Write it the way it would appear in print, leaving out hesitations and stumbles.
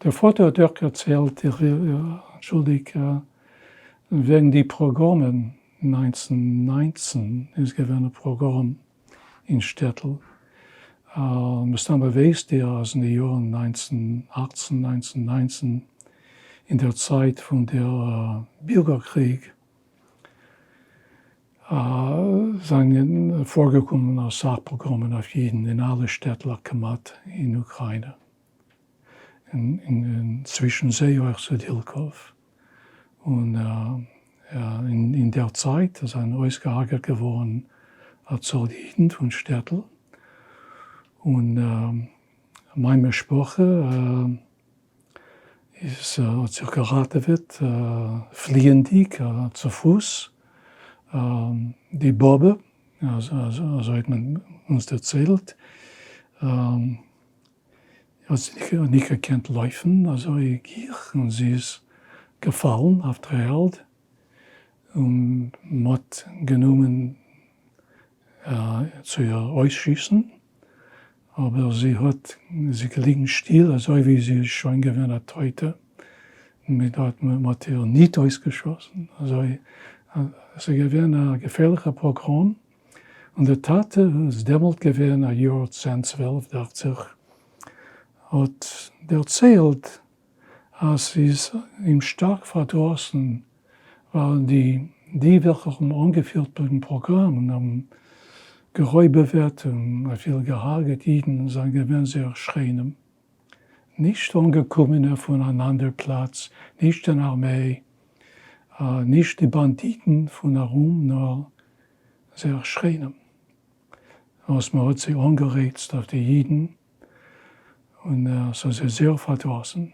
Der Vater hat auch erzählt, wegen die Programme 1919, es gewesen ein Programm in Stettel. Wir sind beweist, aus den Jahren 1918, 1919, in der Zeit von der Bürgerkrieg, sind vorgekommen als Sachprogramme auf jeden, in alle Städte gemacht in Ukraine. In Zwischensee auch zu Dilkov. Und in der Zeit sind ausgehagert geworden als Soldaten von Städtel. Und meine Sprache ist, als ich geraten wird, fliehen die zu Fuß. Die Bobbe, also hat man uns erzählt, hat sie nicht gekannt laufen, also ich gehe und sie ist gefallen auf der Erde und hat genommen zu ihr ausschießen, aber sie gelegen still, also wie sie schon gewesen hat heute, hat ihr nicht ausgeschossen, also sie gewesen ein gefährliches Programm und der Tate ist damals gewesen, ein Jahr 1012, dachte ich, hat erzählt, als sie ihm stark verdrossen waren, die welche angeführt bei dem Programm und haben Geräubewertung, viel gehaget, Iden, sind gewesen sehr schreien. Nicht angekommen von einem anderen Platz, nicht die Armee, nicht die Banditen von herum, nur sehr schreien. Also man hat sich angereizt auf die Jiden und so sind sie sehr verdrossen.